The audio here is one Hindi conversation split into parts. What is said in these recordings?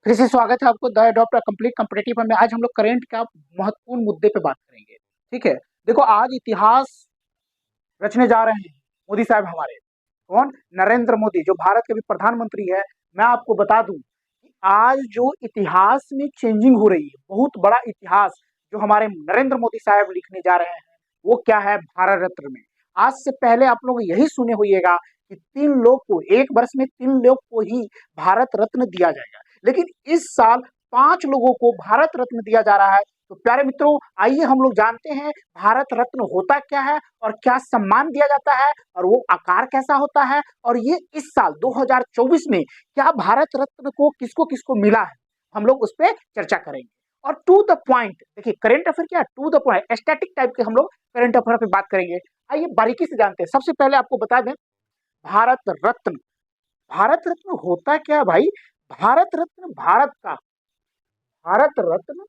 फिर से स्वागत है आपको द अडॉप्ट कंप्लीट कॉम्पिटिटिव में। आज हम लोग करंट का महत्वपूर्ण मुद्दे पे बात करेंगे। ठीक है, देखो आज इतिहास रचने जा रहे हैं मोदी साहब हमारे। कौन? नरेंद्र मोदी, जो भारत के भी प्रधानमंत्री है। मैं आपको बता दूं कि आज जो इतिहास में चेंजिंग हो रही है, बहुत बड़ा इतिहास जो हमारे नरेंद्र मोदी साहब लिखने जा रहे हैं, वो क्या है? भारत रत्न में। आज से पहले आप लोग यही सुने होइएगा कि 3 लोग को, एक वर्ष में 3 लोग को ही भारत रत्न दिया जाएगा, लेकिन इस साल 5 लोगों को भारत रत्न दिया जा रहा है। तो प्यारे मित्रों, आइए हम लोग जानते हैं भारत रत्न होता क्या है और क्या सम्मान दिया जाता है और वो आकार कैसा होता है, और ये इस साल 2024 में क्या भारत रत्न को किसको किसको मिला है, हम लोग उस पर चर्चा करेंगे। और टू द पॉइंट, देखिए करंट अफेयर क्या है, to the point static type के हम लोग करंट अफेयर पे बात करेंगे। आइए बारीकी से जानते हैं। सबसे पहले आपको बता दें, भारत रत्न, भारत रत्न होता क्या है भाई? भारत रत्न, भारत का भारत रत्न,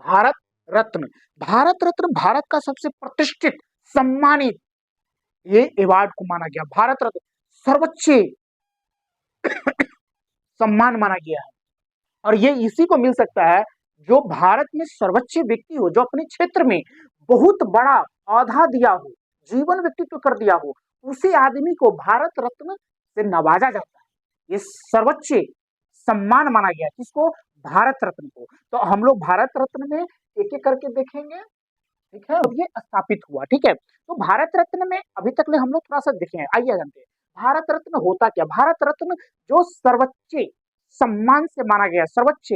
भारत रत्न, भारत रत्न भारत का सबसे प्रतिष्ठित, सम्मानित ये अवार्ड को माना गया। भारत रत्न सर्वोच्च सम्मान माना गया है, और ये इसी को मिल सकता है जो भारत में सर्वोच्च व्यक्ति हो, जो अपने क्षेत्र में बहुत बड़ा औधा दिया हो, जीवन व्यक्तित्व कर दिया हो, उसी आदमी को भारत रत्न से नवाजा जाता है। ये सर्वोच्च सम्मान माना गया किसको? भारत रत्न को। तो हम लोग भारत रत्न में एक एक करके देखेंगे। ठीक है, अब ये स्थापित हुआ। ठीक है, तो भारत रत्न में अभी तक ले हम लोग थोड़ा सा देखे हैं। आइए जानते हैं भारत रत्न होता क्या। भारत रत्न जो सर्वोच्च सम्मान से माना गया, सर्वोच्च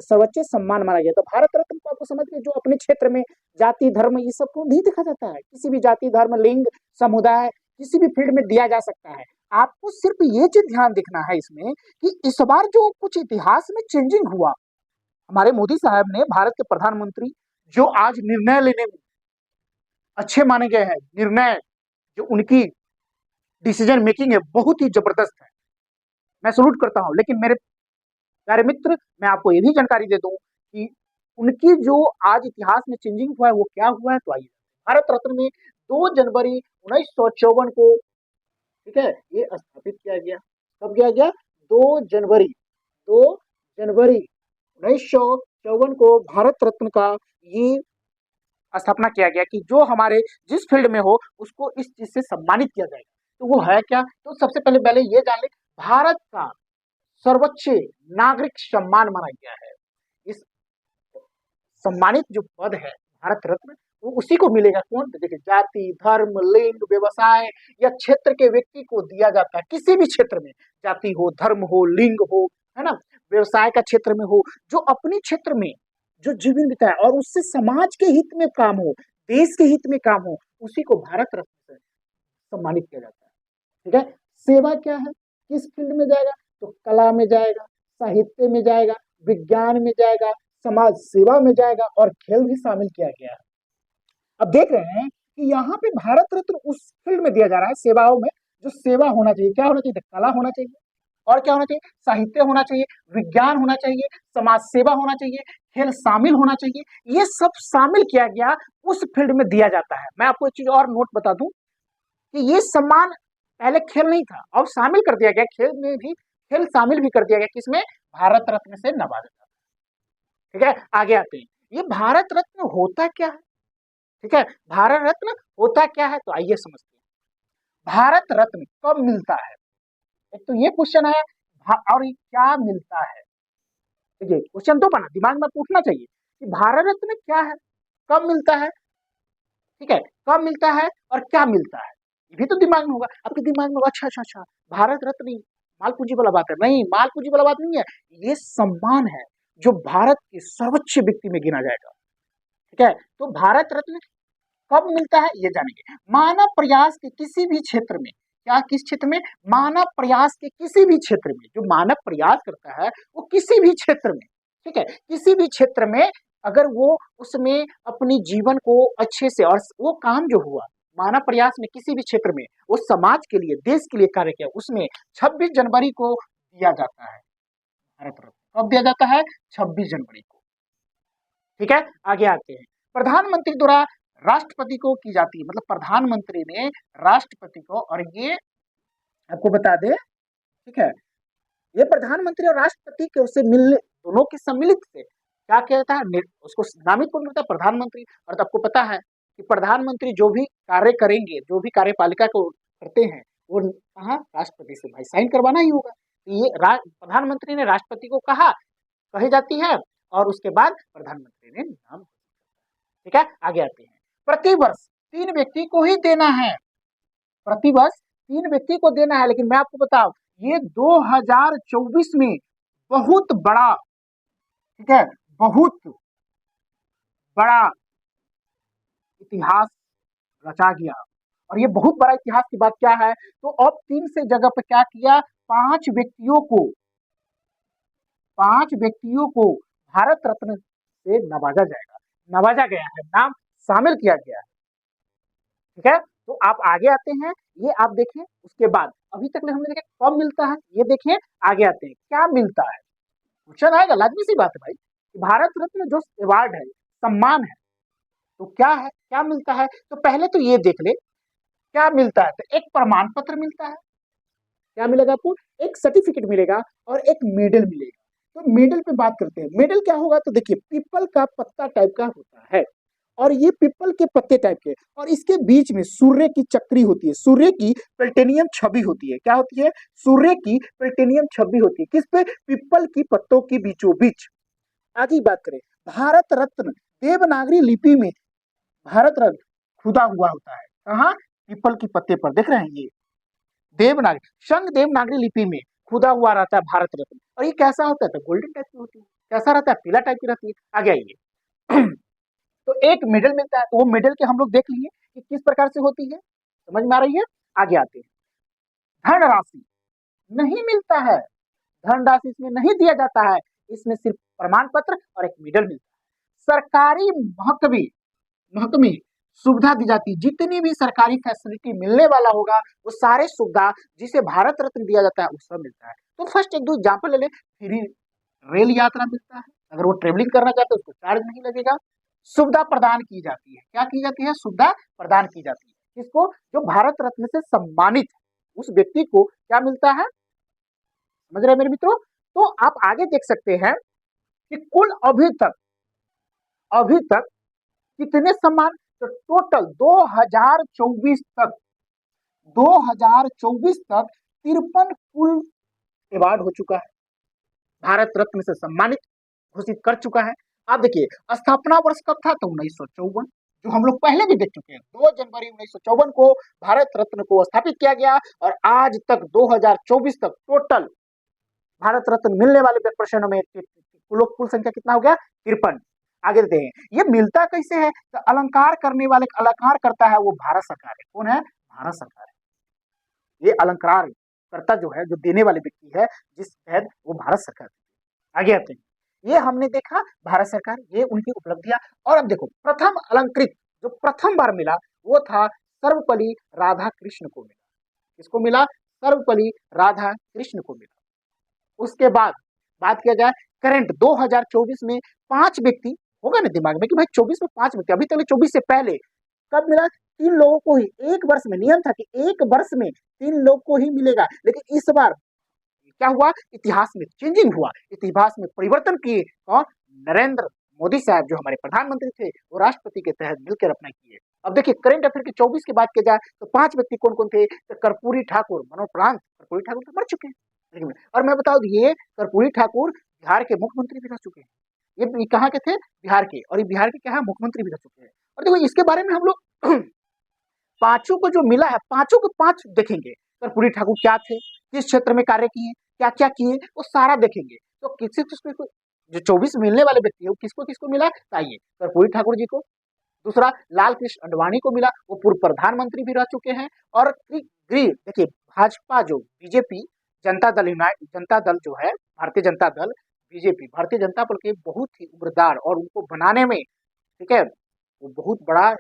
सर्वोच्च सम्मान माना गया। तो भारत रत्न को आपको समझ के, जो अपने क्षेत्र में जाति धर्म ये सब को नहीं देखा जाता है, किसी भी जाति धर्म लिंग समुदाय किसी भी फील्ड में दिया जा सकता है। आपको सिर्फ ये चीज ध्यान देखना है इसमें कि इस बार जो कुछ इतिहास में चेंजिंग हुआ, हमारे मोदी साहब ने, भारत के प्रधानमंत्री, जो आज निर्णय लेने में अच्छे माने गए हैं, निर्णय जो उनकी डिसीजन मेकिंग है बहुत ही जबरदस्त है, मैं सल्यूट करता हूं। लेकिन मेरे प्यारे मित्र, मैं आपको ये भी जानकारी दे दूं कि उनकी जो आज इतिहास में चेंजिंग हुआ है वो क्या हुआ है। तो आइए, भारत रत्न में 2 जनवरी 1954 को, ठीक है, ये स्थापित किया गया। कब किया गया? 2 जनवरी, 2 जनवरी 1954 को भारत रत्न का ये स्थापना किया गया कि जो हमारे जिस फील्ड में हो उसको इस चीज से सम्मानित किया जाएगा। तो वो है क्या? तो सबसे पहले पहले ये जान ले, भारत का सर्वोच्च नागरिक सम्मान माना गया है। इस सम्मानित जो पद है भारत रत्न, वो उसी को मिलेगा। कौन? तो देखिए, जाति धर्म लिंग व्यवसाय या क्षेत्र के व्यक्ति को दिया जाता है। किसी भी क्षेत्र में, जाति हो धर्म हो लिंग हो, है ना, व्यवसाय का क्षेत्र में हो, जो अपने क्षेत्र में जो जीवन बिताए और उससे समाज के हित में काम हो, देश के हित में काम हो, उसी को भारत रत्न से सम्मानित किया जाता है। ठीक है, सेवा क्या है, किस फील्ड में जाएगा? तो कला में जाएगा, साहित्य में जाएगा, विज्ञान में जाएगा, समाज सेवा में जाएगा, और खेल भी शामिल किया गया है। अब देख रहे हैं कि यहाँ पे भारत रत्न उस फील्ड में दिया जा रहा है, सेवाओं में, जो सेवा होना चाहिए। क्या होना चाहिए? कला होना चाहिए, और क्या होना चाहिए? साहित्य होना चाहिए, विज्ञान होना चाहिए, समाज सेवा होना चाहिए, खेल शामिल होना चाहिए। ये सब शामिल किया गया, उस फील्ड में दिया जाता है। मैं आपको एक चीज और नोट बता दूं कि ये सम्मान पहले खेल नहीं था, अब शामिल कर दिया गया, खेल में भी खेल शामिल भी कर दिया गया। किसमें? भारत रत्न से नवाजा जाता है। ठीक है, आगे आते हैं, ये भारत रत्न होता क्या है। ठीक है, भारत रत्न होता क्या है, तो आइए समझते हैं। भारत रत्न कब मिलता है? एक तो ये क्वेश्चन है, और ये क्या मिलता है। देखिए, क्वेश्चन तो बना दिमाग में पूछना चाहिए कि भारत रत्न क्या है, कब मिलता है। ठीक है, कब मिलता है और क्या मिलता है, ये भी तो दिमाग में होगा। आपके दिमाग में, अच्छा अच्छा अच्छा, भारत रत्न माल पूंजी वाला बात है? नहीं, माल पूंजी वाला बात नहीं है। ये सम्मान है जो भारत के सर्वोच्च व्यक्ति में गिना जाएगा। ठीक है, तो भारत रत्न कब मिलता है ये जानेंगे। मानव प्रयास के किसी भी क्षेत्र में, क्या किस क्षेत्र में? मानव प्रयास के किसी भी क्षेत्र में, जो मानव प्रयास करता है वो किसी भी क्षेत्र में, ठीक है, किसी भी क्षेत्र में, अगर वो उसमें अपनी जीवन को अच्छे से, और वो काम जो हुआ मानव प्रयास में किसी भी क्षेत्र में वो समाज के लिए, देश के लिए कार्य किया, उसमें 26 जनवरी को दिया जाता है भारत रत्न। कब दिया जाता है? 26 जनवरी को। ठीक है, आगे आते हैं। प्रधानमंत्री द्वारा राष्ट्रपति को की जाती है, मतलब प्रधानमंत्री ने राष्ट्रपति को, और ये आपको बता दे, ठीक है, ये प्रधानमंत्री और राष्ट्रपति के उससे मिलने, दोनों के सम्मिलित से क्या किया जाता है, उसको नामित कौन करता है? प्रधानमंत्री। और तो आपको पता है कि प्रधानमंत्री जो भी कार्य करेंगे, जो भी कार्यपालिका को करते हैं, वो कहाँ? राष्ट्रपति से भाई साइन करवाना ही होगा। ये प्रधानमंत्री ने राष्ट्रपति को कहा, कही जाती है, और उसके बाद प्रधानमंत्री ने नाम। ठीक है, आगे आते हैं। प्रतिवर्ष 3 व्यक्ति को ही देना है, प्रतिवर्ष 3 व्यक्ति को देना है। लेकिन मैं आपको बताऊं, ये 2024 में बहुत बड़ा, ठीक है, बहुत बड़ा इतिहास रचा गया। और ये बहुत बड़ा इतिहास की बात क्या है, तो अब 3 से जगह पर क्या किया, 5 व्यक्तियों को, 5 व्यक्तियों को भारत रत्न से नवाजा जाएगा, नवाजा गया है, नाम शामिल किया गया है। ठीक है, तो आप आगे आते हैं, ये आप देखें। उसके बाद अभी तक हमने देखा कब मिलता है, ये देखें। आगे आते हैं, क्या मिलता है, क्वेश्चन आएगा, लाजमी सी बात है भाई। भारत रत्न जो अवार्ड है, सम्मान है, तो क्या है, क्या मिलता है? तो पहले तो ये देख ले क्या मिलता है। तो एक प्रमाण पत्र मिलता है, क्या मिलेगा आपको? एक सर्टिफिकेट मिलेगा और एक मेडल मिलेगा। तो मेडल पे बात करते हैं। मेडल क्या होगा, तो देखिए पीपल का पत्ता टाइप का होता है, और ये पीपल के पत्ते टाइप के, और इसके बीच में सूर्य की चक्री होती है, सूर्य की प्लेटिनियम छवि होती है। क्या होती है? सूर्य की प्लेटिनियम छवि होती है, किस पे? पीपल की पत्तों के बीचों बीच। आगे बात करें, भारत रत्न देवनागरी लिपि में भारत रत्न खुदा हुआ होता है, कहाँ? पीपल के पत्ते पर, देख रहे हैं ये देवनागरी, संघ देवनागरी लिपि में खुदा हुआ रहता है भारत रत्न। और ये कैसा होता है? तो गोल्डन टाइप की होती है। कैसा रहता है? पीला टाइप की रहती है। आगे आइए। तो एक मेडल मिलता है, तो वो मेडल के हम लोग देख लिए कि किस प्रकार से होती है, समझ में आ रही है? आगे आते हैं। धनराशि नहीं मिलता है, धनराशि इसमें नहीं दिया जाता है, इसमें सिर्फ प्रमाण पत्र और एक मेडल मिलता है। सरकारी महकमे महकमे सुविधा दी जाती है, जितनी भी सरकारी फैसिलिटी मिलने वाला होगा, वो सारे सुविधा जिसे भारत रत्न दिया जाता है, वो सब मिलता है। तो फर्स्ट एक दो एग्जाम्पल ले ले। फ्री रेल यात्रा मिलता है, अगर वो ट्रेवलिंग करना चाहते हैं उसको चार्ज नहीं लगेगा। सुविधा प्रदान की जाती है, क्या की जाती है? सुविधा प्रदान की जाती है, किसको? जो भारत रत्न से सम्मानित है, उस व्यक्ति को क्या मिलता है, समझ रहे हैं मेरे मित्रों? तो आप आगे देख सकते हैं कि कुल अभी तक कितने सम्मान, तो टोटल 2024 तक, 2024 तक 53 कुल अवार्ड हो चुका है, भारत रत्न से सम्मानित घोषित कर चुका है। आप देखिए स्थापना वर्ष कब था, तो 1954, जो हम लोग पहले भी देख चुके हैं। 2 जनवरी 1954 को भारत रत्न को स्थापित किया गया, और आज तक 2024 तक टोटल भारत रत्न मिलने वाले व्यक्ति में कुल संख्या कितना हो गया? 53। आगे देते हैं, ये मिलता कैसे है, तो अलंकार करने वाले, अलंकार करता है वो भारत सरकार है। कौन है? भारत सरकार है। ये अलंकार करता जो है, जो देने वाले व्यक्ति है, जिस तहत वो भारत सरकार है। आगे आते हैं, ये हमने देखा भारत सरकार, ये उनकी उपलब्धियां। और अब देखो, प्रथम अलंकृत जो प्रथम बार मिला, वो था सर्वपल्ली राधा कृष्ण को मिला। किसको मिला? सर्वपल्ली राधा कृष्ण को मिला। उसके बाद बात किया जाए करंट 2024 में 5 व्यक्ति होगा ना दिमाग में कि भाई 24 में 5 व्यक्ति, अभी तक 24 से पहले कब मिला? 3 लोगों को ही एक वर्ष में, नियम था कि एक वर्ष में 3 लोगों को ही मिलेगा। लेकिन इस बार क्या हुआ? इतिहास में चेंजिंग हुआ, इतिहास में परिवर्तन किए, और नरेंद्र मोदी साहब जो हमारे प्रधानमंत्री थे, वो राष्ट्रपति के तहत मिलकर अपना किए। अब देखिए करंट अफेयर की 24 की बात की जाए, तो 5 व्यक्ति कौन कौन थे? तो कर्पूरी ठाकुर, मनोप्रांत कर्पूरी ठाकुर तो मर चुके हैं, और मैं बताऊं, ये कर्पूरी ठाकुर बिहार के मुख्यमंत्री भी रह चुके हैं। ये कहाँ के थे? बिहार के, और ये बिहार के क्या है? मुख्यमंत्री भी रह चुके हैं। और देखो इसके बारे में हम लोग पांचों को जो मिला है, पांचों को 5 देखेंगे, कर्पूरी ठाकुर क्या थे, किस क्षेत्र में कार्य किए, क्या क्या किए, वो सारा देखेंगे। तो किसी किसको, जो 24 मिलने वाले व्यक्ति है, वो किसको किसको मिला? आइए, कर्पूरी ठाकुर जी को। दूसरा, लाल कृष्ण आडवाणी को मिला, वो पूर्व प्रधानमंत्री भी रह चुके हैं। और गृह देखिए, भाजपा जो बीजेपी जनता दल जनता दल जो है, भारतीय जनता दल बीजेपी, भारतीय जनता दल के बहुत ही उम्रदार, और उनको बनाने में, ठीक है, वो बहुत बड़ा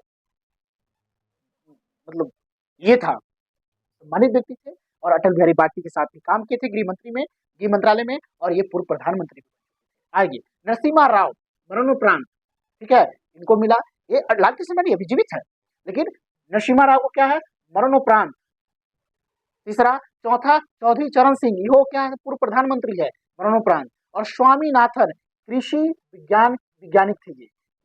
मतलब ये था, सम्मानित व्यक्ति थे और अटल बिहारी वाजपेयी के साथ भी काम किए थे गृह मंत्रालय में, और ये पूर्व प्रधानमंत्री। आगे नरसिम्हा राव मरणोपरांत, ठीक है, इनको मिला, ये लाल कृष्ण अडवाणी अभी जीवित है, लेकिन नरसिम्हा राव को क्या है, मरणोपरांत। तीसरा, चौथा चौधरी चरण सिंह, ये क्या है, पूर्व प्रधानमंत्री है, मरणोपरांत। और स्वामीनाथन कृषि विज्ञान वैज्ञानिक थे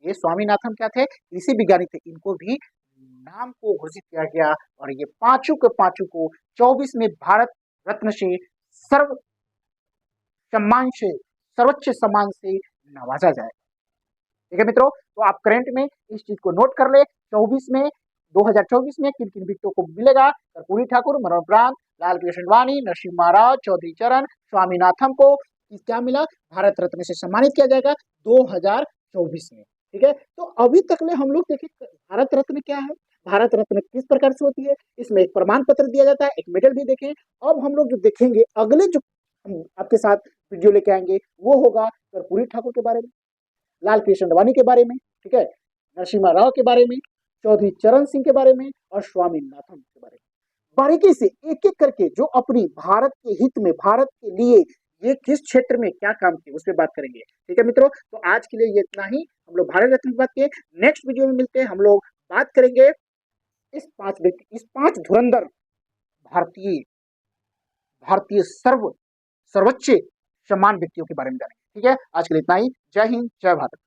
ये स्वामीनाथन क्या थे, कृषि वैज्ञानिक थे, इनको भी नाम को घोषित किया गया, और ये पांचों के पांचों को 24 में भारत रत्न से सर्व सम्मान से, सर्वोच्च सम्मान से नवाजा जाए। ठीक है मित्रों, तो आप करंट में इस चीज को नोट कर ले, 24 में 2024 में किन किन व्यक्तियों को मिलेगा, कर्पूरी ठाकुर, मरणोपरांत, लाल कृष्ण अडवाणी, नरसिम्हा राव, चौधरी चरण, स्वामीनाथन को क्या मिला, भारत रत्न से सम्मानित किया जाएगा 2024 में। ठीक है, तो अभी तक में हम लोग देखें भारत रत्न क्या है, भारत रत्न किस प्रकार से होती है, इसमें एक प्रमाण पत्र दिया जाता है, एक मेडल भी देखें। अब हम लोग जो देखेंगे अगले जो हम आपके साथ वीडियो लेके आएंगे वो होगा कर्पूरी ठाकुर के बारे में, लाल कृष्ण अडवाणी के बारे में, ठीक है, नरसिम्हा राव के बारे में, चौधरी चरण सिंह के बारे में, और स्वामीनाथन के बारे में, बारीकी से एक एक करके जो अपनी भारत के हित में, भारत के लिए ये किस क्षेत्र में क्या काम किए उस पर बात करेंगे। ठीक है मित्रों, तो आज के लिए ये इतना ही, हम लोग भारत रत्न की बात किए, नेक्स्ट वीडियो में मिलते हैं, हम लोग बात करेंगे इस पांच धुरंधर भारतीय भारतीय सर्वोच्च सम्मान व्यक्तियों के बारे में जानेंगे। ठीक है, आज के लिए इतना ही, जय हिंद, जय भारत।